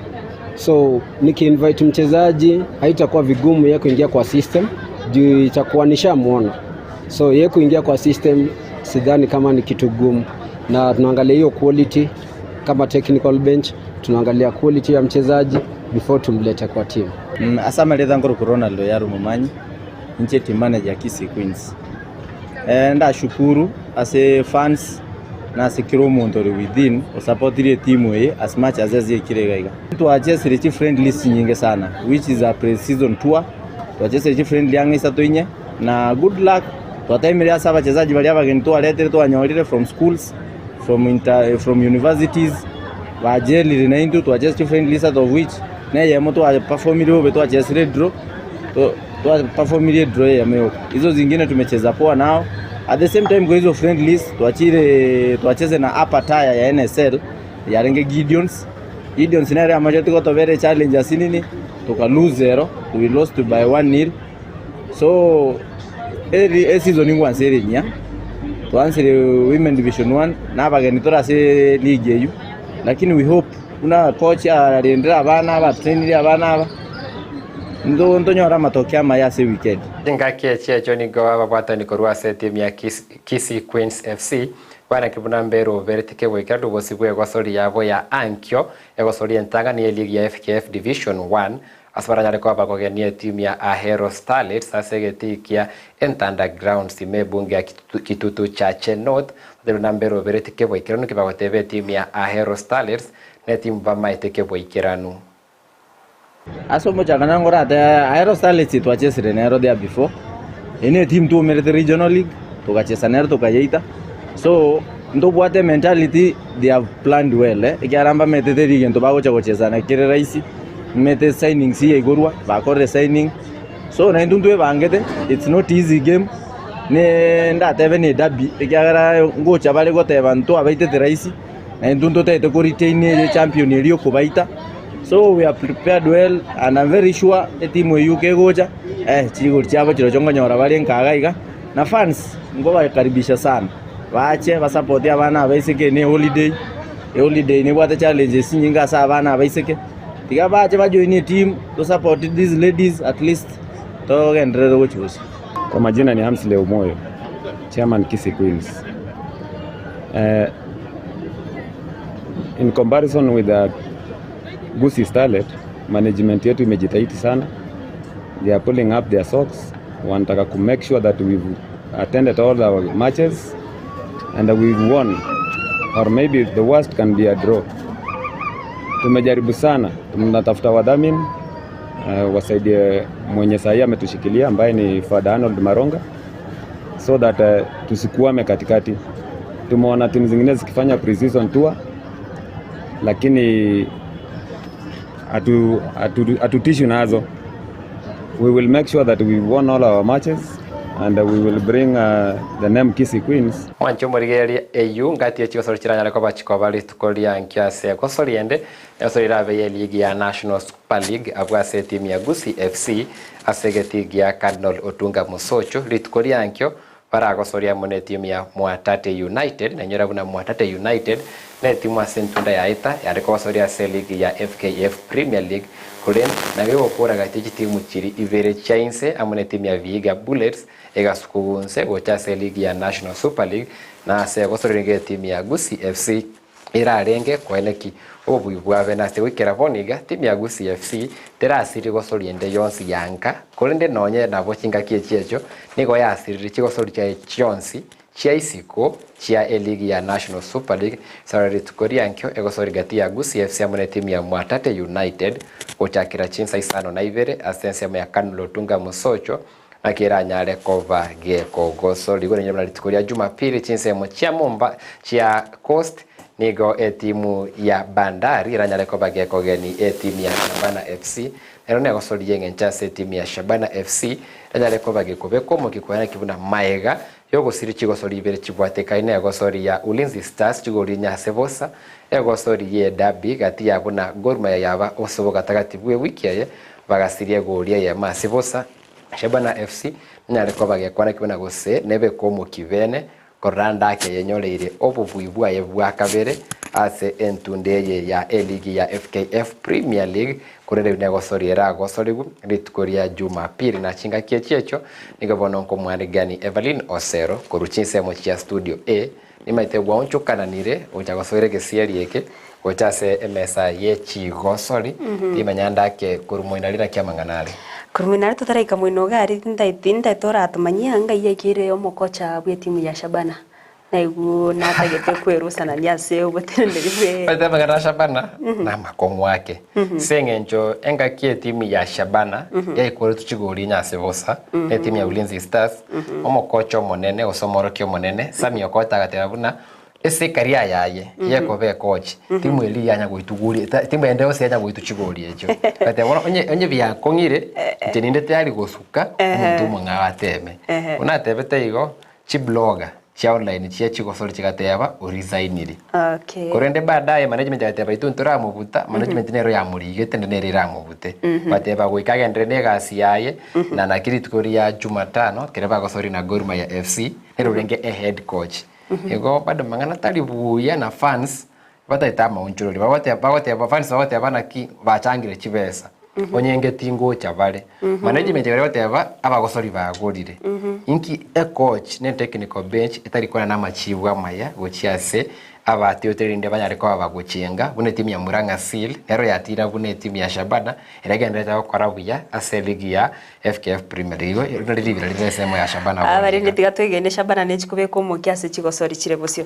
So niki-invite mchezaji haitakuwa vigumu yeye kuingia kwa system juu itakuwa nishamuona. So yeye kuingia kwa system sidhani kama ni kitu gumu, na tunaangalia hiyo quality kama technical bench, tunaangalia quality ya mchezaji before tumlete kwa team. Asama leza ngoro Ronaldo yaru mumanyi nche team manager Kisii Queens. Ndashukuru as a fans na sikiro mondore within supportire team we as much as kirega. Tuacheze reach friendlies nyingi sana which is a pre-season tour. Tuacheze reach friendly yangi Isato inye na good luck. Twataimeria saba wachezaji bali abageni twalete twanyorire from schools from universities bajeli na into tuacheze friendly set of which na yemo performile obe tuacheze draw to performile draw yemo. Hizo zingine tumecheza poa nao. At the same time kwa hizo friendlies tuacheze na upper tier ya NSL ya Renge Gideons na area amaje tuko to very challenge asinini tuka lose 0, we lost by 1-0. So every season ingwa series nya tuanze women division 1 na bageni torase league yeyu, lakini we hope una coach arendera abana ba trainer abana aba ndo ndonyora matokeo maya se weekend ngake checho ni go ababata ni korwa team ya Kisii Queens FC bana kibuna mbero veritike weka ndo bosibwe kwa sori yabo ya Ankyo ego sori entanga ni league ya FKF division 1 asbaranya ko abakogenia team ya Ahero Starlets asegetikia Underground simebunge kitutu cha Chenot ndo nambero veritike weka no kibagotebe team ya Ahero Starlets na team bamaiteke wekiranu aso moja kana ngora ta Ahero Starlets twachesire nero there before ene team tu merete regional league tukachesa nero tukayeita. So ndo bwate mentality they have planned well ikiaramba metete league ndo bagocha kucheza na kire raisi mete signing si igorwa bakore signing. So na ndundwe bangete it's not easy game ne ndatebe ne dabi ikiara ngocha bale goteba nto abaitete raisi na ndundo tete ko retain champion iliyo kubaita. So we are prepared well and I'm very sure the team we UK goja chigo chabo chiro chongonyora bali nkagaiga na fans ngoba karibisha sana bache basupport abana abaiseke ne holiday ne bwata challenges nyinga sa abana abaiseke tiga bache bajoin team to support these ladies at least to gendere gochusi. Kwa majina ni Hamsle Umoyo, chairman Kisii Queens. In comparison with the Gusii Starlet, management yetu imejitahidi sana. They are pulling up their socks. Wanataka to make sure that we've attended all our matches and that we've won, or maybe the worst can be a draw. Tumejaribu sana, tunatafuta wadhamini wasaidie mwenye sahi ametushikilia ambaye ni Father Arnold Maronga, so that tusikuame katikati. Tumeona timu zingine zikifanya pre-season tour lakini atutishu nazo. We will make sure that we won all our matches and we will bring the name Kisii Queens. Mwancho murigeri eyu ngati echi gosorikiranya reko bachikobali tukoria nkiase gosoriende yasorira be league ya National Super League abwase team ya Gusii FC asegeti ya Cardinal Otunga Musocho litukoria nkyo para gosoria mune team ya Mwatate United na nyora buna Mwatate United na timu ya Sentunda ya Auta ya gosoria league ya FKF Premier League kulen na gego kora gatiki timu chiri ivere Chinsa amune timu ya Vihiga Bullets egasukunse gocha league ya National Super League na se gosoringe timu ya Gusii FC irarenge kweneki obuyu bwabe na se wikera boniga timu ya Gusii FC terasiri gosoriende yonsi yanka kolende nonye na bochinga kiechecho nigo yasiri chigosori cha chionsi chia isiko chia league ya National Super League sarari tukoria nkyo egosori gati ya Gusii FC amune timu ya Mwatate United gochakira Chinsa isano na ivere asense ya Cardinal Otunga Musocho akira nyare kova geko gosori gore nyamala tukoria Jumapili Chinsa mo chia Momba chia Coast nigo timu ya Bandari iranyale kova geko geni timu ya Shabana FC erone gosori yenge nchase timu ya Shabana FC iranyale kova geko beko mo kikwana kibuna maega yogo siri chigosori ibere chibwateka ine gosori ya Ulinzi Stars chigori nya Sevosa egosori ye Derby gati ya buna Gor Mahia yaba osobo gatagati bwe wiki ye bagasirie goria ya Sevosa Shabana FC nyare ko bagekwana kibona gose nebe ko mu kivene koranda ke yenyoleire obubuibwa ye bwa kabere ase entundeye ya eligi ya FKF Premier League kurere binegosoriera gosorigu ritukoria Jumapili na chinga kiechecho nigabona nko mwarigani Everline Osero kuruchinse mo chia studio A nimaite gwancho kananire ujagosore gesieri yake ochase emesa yechi gosori imanyanda ke kurumoinalira kya manganale kurumoinalira tutaraika mwino gari tinda tora atumanyia ngai yakire omokocha bwe timu ya Shabana naigu natagete kwerusa na nyase ubotenderiwe pata magana Shabana na makongo wake sengenjo enga kie timu ya Shabana ya ikore tuchigori nyase bosa ne timu ya Ulinzi Stars omokocha monene osomorokyo monene sami okota gatebuna ese karia yaye yeko be coach timu eli yanya goituguri timu endeo se yanya goituchigori ejo gatebona onye bya kongire teninde tayari gosuka omuntu mwanga bateme unatebete igo chi blogger chia online chia chigosori chigateba urizainiri okay korende baadaye management yateba ituntura mubuta management nero ya murigete nere ra mubute bateba goikagendre ne gasi yaye na nakiri tukoria Jumatano kereba gosori na Gor Mahia FC nero renge head coach ego bado mangana talibuya na fans bataitama unchurori bagote fans bagote bana ki bachangire chibesa onyenge tingo chabale management yare bateba abagosori bagorire inki coach ne technical bench itarikona na machivu amaya gochiase abati oterinde banyareko abaguchenga bune timu ya Muranga Seal hero yatira bune timu ya Shabana iragendera gukora buya aseligi ya FKF Premier League irindira rizesemo ya Shabana abari nitigatwegene Shabana nechikubeko mu kyase chigosori chirebusio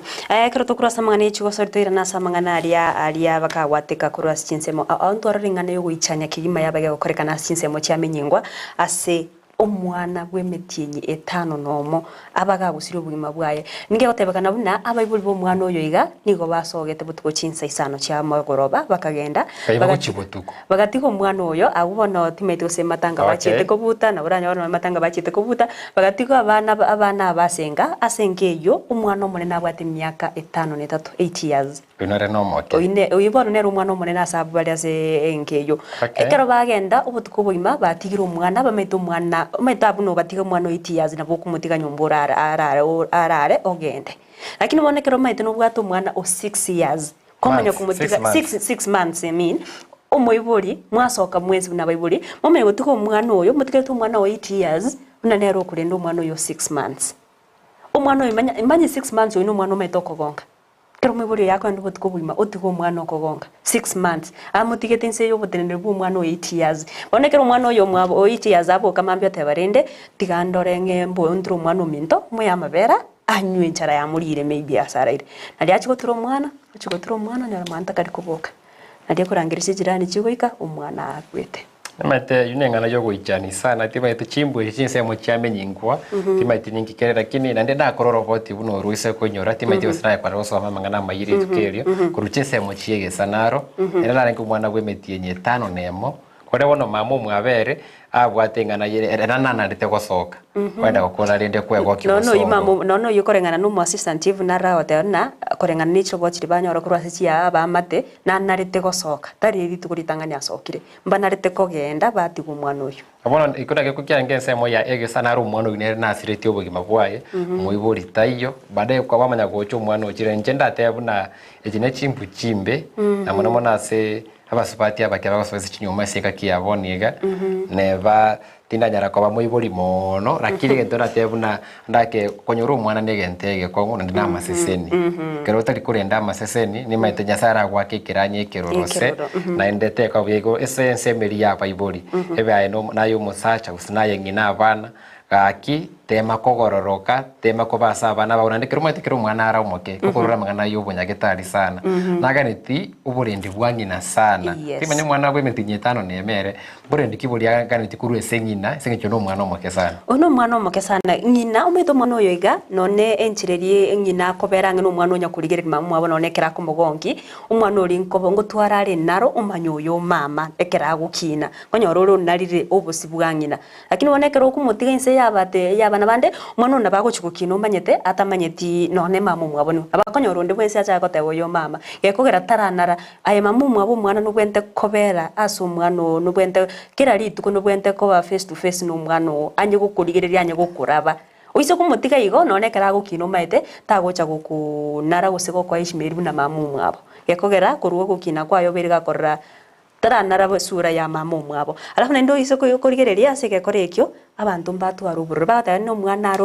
kero tokura samangana chigosori toira na samangana aria bakagwateka kurwa Chinsemo antu aroringana yo guichanya kigima yabaga gukoreka na Chinsemo cyamenyingwa ase omwana gwemetienyi etano nomo abaga gusiro bugima bwaye ninge gotebekana buna abaibuli bo mwana oyo iga nigo basogete butuko Chinsa isano cya magoroba bakagenda bagatigo omwana oyo agubona timete ose matanga bachete kobuta na buranya bana matanga bachete kobuta bagatigo abana abasenga asengeyo omwana omunene abwate myaka etano ne 8 years unare nomo uyibona nero omwana omunene asabu bali ase engeyo ekero bagenda obutuko bugima batigiro omwana bamete omwana metabu no batiga mwana 8 years na boku mutiga nyombora arare ogende lakini monekero maite no bwato mwana o 6 years komanya kumutiga 6 months I mean omoibori mwasoka mwezi na baibori mamenye gutuko mwana oyo mutiga to mwana o 8 years unanero kurendo mwana oyo 6 months omwana oyo imanye 6 months oyo no mwana ometoko gonga kero mwibori yako ndo butuko bwima otigo mwana okogonga 6 months amutigete nse yo botenere bu mwana o 8 years bonekero mwana oyo mwabo o 8 years abo kamambya tebarende tigandore ngembo ndro mwana ominto muyama bera anywe nchara ya murire maybe asaraire nali achigoturo mwana nyara manta kari kuboka nali kurangirije jirani chigoika omwana akwete Mate yunengana yo goichani sana timaite chimbu Chinsemo cyamenyingwa timaite nyingi kere lakini nande na kororo boti buno ruise konyora timaite osana kwa roso mangana mayiri tukerio kuruchinsemo chiege sanaro era rengo mwana gwemetienye tano nemo kore wono mamo mwabere abwatengana yere nana ndete gosoka kwenda gukora rende kwego kiboso no yukorengana no mu assistant chief na raote na korengana nicho bochiri banyora kurwa cia abamate na narete gosoka tari iri tukuritanganya asokire mbanarete kogenda batigo mwana uyu abona ikora ke kukiange Nsemo ya ege sana ru mwana uyu na asireti obugima bwaye muibori tayo badaye kwa bamanya gocho mwana ukire njenda tebuna ejine chimbu chimbe na mona se abasupati abakira basoze chinyuma seka kiyaboniga neva tindanyara kwa muibori mono rakiri gentora tebuna ndake konyoro mwana negentege kwa ngona ndina maseseni kero tari kurenda amaseseni ni maitenya sara gwake kiranye kirorose na endete kwa bego essence meri ya baibori ebe ayeno nayo musacha usinaye ngina abana gaki tema kogororoka tema kobasa abana baurandikira matikira mwana ara umoke kukorora mangana yobonya getari sana naganiti uburendi bwangina sana timanye mwana gwe metinye tano nemere burendi kiburi aganiti kurwe sengina sengicho no mwana umoke sana ono mwana umoke sana ngina umeto mwana oyo iga none enchirerie ngina koberanga no mwana onya kurigere mamu abona onekera kumugongi umwana ori nkobongo twarare naro umanyo yo mama ekera gukina konyororo narire obusi bwangina lakini onekera okumutiga inse yabana bande mwana na bago chukukino manyete atamanyeti none mamu mwabonu abakonyoro ndi bwese acha gotewo yo mama gekogera taranara aye mamu mwabo mwana no bwente kobera aso mwana no bwente kira rituko no bwente ko face to face no mwana anye gukurigereria anye gukuraba uise kumutiga igo none kara gukino maite tagocha gukunara gusego kwa ishimeri na mamu mwabo gekogera kurugo gukina kwayo biriga korra tara narabo sura ya mama mwabo alafu nendo isoko yokorigereria ase gekorekyo abantu mbatwara uburu bata no mwana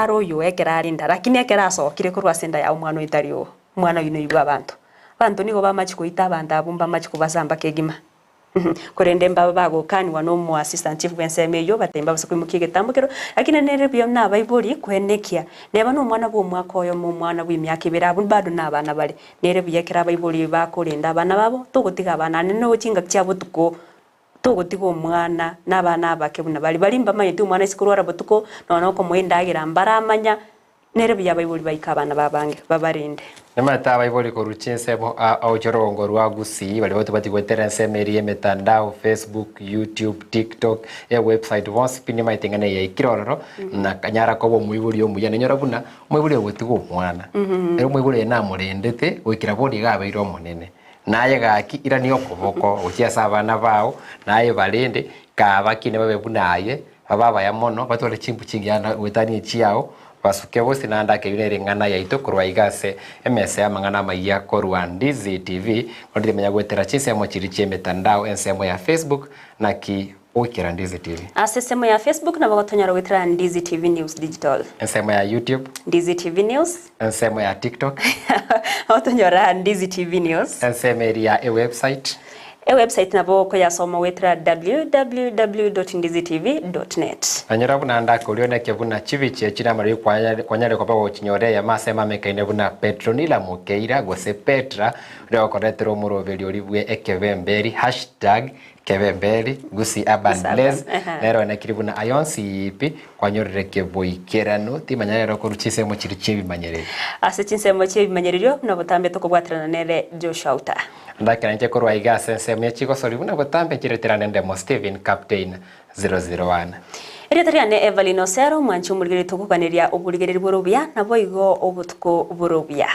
royo ekerari nda lakini ekerasokire kurwa senda ya umwana itario mwana yuno igwa abantu nigo bamachiko ita abantu abumba machiko basamba kegima korende mbaba bagokani wano mu assistant chief wensemeyo batemba basukwimukie getambukero lakini nere byo na baibuli kwenekia neba no mwana bo mwaka oyo mu mwana w'imyaka ibiri abu bado nabana bali nere byekera baibuli bakurinda abana babo tugutiga abana no kinga cyabo tugutiga umwana n'abana bake buna bali balimba mayete umwana isikurwara botuko none ko muhindagira mbaramanya nere bya baibuli bayikabana babange babarinde Nemata baiboli koruchinse au chorongo rwa Gusii bali bote bati gwetera nsemerie metandao Facebook, YouTube, TikTok website once pini maitingane ya ikirororo na kanyara kobo muibuli omuyane nyora buna muibuli ogwetigo mwana ero muibuli na murendete gwikira bodi gabe iro monene naye gaki ira niyo koboko uchiasa abana bao naye balende kabakine babe bunaye ababa ya mono batole chimbu chingana wetani chiao basuke bose nanda ke yunere ngana ya ito kurwa igase MS ya mangana maiya korwa Ndizi TV ndi menya gwetera chinsemo chiriche metandao ensemo ya Facebook na ki okira Ndizi TV asesemo ya Facebook na bagotonyara gwetera Ndizi TV News Digital ensemo ya YouTube Ndizi TV News ensemo ya TikTok otonyara Ndizi TV News ensemo ya website website nabo ko yasoma wetra www.ndizitv.net anyara buna ndako lione ke buna chiviche china mari kwanyare kwa bawo chinyore ya masema mekaine buna Petronila Mukeira gose Petra leo koretero muroveli olibwe ekevemberi #kevemberi Gusii abanles nero na kiribuna ayonsi ipi kwanyorere ke boikerano timanyare ko ruchise mu chirichibi manyerere ase chinsemo chibi manyerero no butambe to kubwatrana nere Auta ndakira nje korwa igase nseme chiko sori buna butambe chireterane ndemo Steven Captain 001 Eriatariane Everline Osero mwanchu murigiri tukukaneria uburigereri burubya nabo igo obutuko burubya